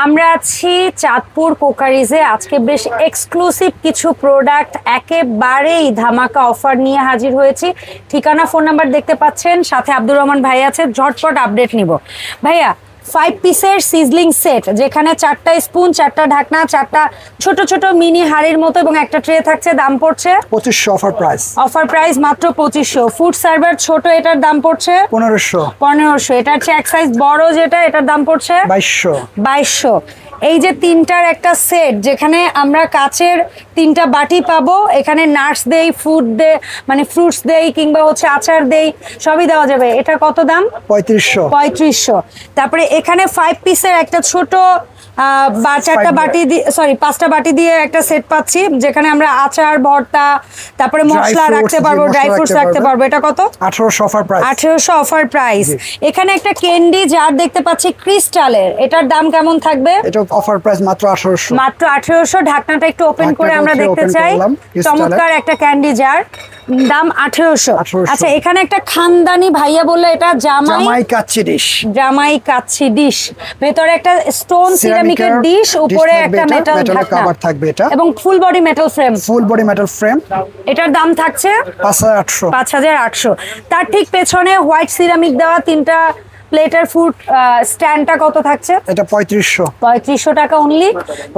আমরা আছি চাঁদপুর কোকারিজে। আজকে বেশ এক্সক্লুসিভ কিছু প্রোডাক্ট একেবারেই ধামাকা অফার নিয়ে হাজির হয়েছি। ঠিকানা, ফোন নাম্বার দেখতে পাচ্ছেন, সাথে আব্দুর রহমান ভাই আছে। ঝটপট আপডেট নিব। ভাইয়া 5 পিসের সিজলিং সেট, যেখানে 4টা স্পুন, 4টা ঢাকনা, 4টা ছোট ছোট মিনি হাড়ির মতো এবং একটা ট্রে থাকছে। দাম পড়ছে 2500 অফার প্রাইস। অফার প্রাইস মাত্র 2500। ফুড সার্ভার ছোট, এটার দাম পড়ছে 1500। এটা হচ্ছে এক সাইজ বড়, যেটা এটার দাম পড়ছে 2200। এই যে তিনটার একটা সেট, যেখানে আমরা কাচের 3টা বাটি পাবো। এখানে নাটস দেই, ফুড দে, মানে ফ্রুটস দেই, কিংবা হচ্ছে আচার দেই, সবই দেওয়া যাবে। এটা কত দাম? 3500। তারপরে এখানে 5 পিসের একটা ছোট 4টা বাটি দিয়ে, সরি 5টা বাটি দিয়ে একটা সেট পাচ্ছি, যেখানে আমরা আচার, ভর্তা, তারপরে মশলা রাখতে পারবো, ড্রাই ফ্রুটস রাখতে পারবো। এটা কত? 1800 অফার প্রাইস। 1800 offer price. এখানে একটা ক্যান্ডি জার দেখতে পাচ্ছি ক্রিস্টালের, এটার দাম কেমন থাকবে? এটা অফার প্রাইস মাত্র 1800। মাত্র 1800। ঢাকনাটা একটু ওপেন করে আমরা দেখতে চাই। চমৎকার একটা ক্যান্ডি জার, দাম 1800। আচ্ছা, এখানে একটা খানদানি ভাইয়া বললো এটা জামাই কাচ্চি ডিশ। জামাই কাচ্চি ডিশ, ভেতরে একটা স্টোন সিরামিকের ডিশ, উপরে একটা মেটাল কভার থাকবে এটা, এবং ফুল বডি মেটাল ফ্রেম। এটার দাম থাকছে 5800। তার ঠিক পেছনে হোয়াইট সিরামিক দেওয়া 3টা প্লেটের ফুড স্ট্যান্ডটা কত থাকছে? এটা 3500 টাকা অনলি।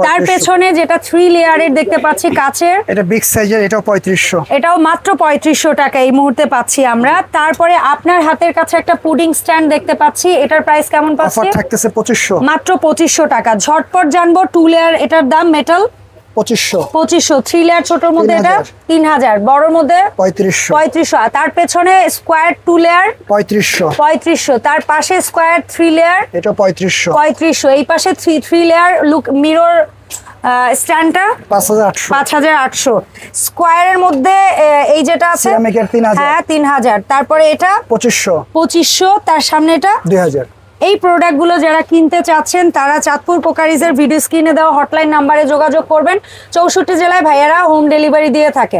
তার পেছনে যেটা 3 লেয়ারের দেখতে পাচ্ছি কাচের, এটা বিগ সাইজের, এটাও 3500। এটাও মাত্র 3500 টাকা এই মুহূর্তে পাচ্ছি আমরা। তারপরে আপনার হাতের কাছে একটা পুডিং স্ট্যান্ড দেখতে পাচ্ছি, এটার প্রাইস কেমন পাচ্ছি? অফার থাকতেছে 2500, মাত্র 2500 টাকা। ঝটপট জানবো 2 লেয়ার, এটার দাম মেটাল 2500। 3 লেয়ার ছোটর মধ্যে এটা 3000, বড়র মধ্যে 3500। তার পেছনে স্কোয়ার 2 লেয়ার 3500। তার পাশে স্কোয়ার 3 লেয়ার, এটা 3500। এই পাশে 3 লেয়ার লুক মিরর স্ট্যান্ডটা 5800। স্কোয়ারের মধ্যে এই যেটা আছে 3000। তারপরে এটা 2500। তার সামনে এটা 2000। এই প্রোডাক্টগুলো যারা কিনতে চাচ্ছেন তারা চাঁদপুর কোকারিজের ভিডিও স্ক্রিনে দেওয়া হটলাইন নাম্বারে যোগাযোগ করবেন। 64 জেলায় ভাইয়ারা হোম ডেলিভারি দিয়ে থাকে।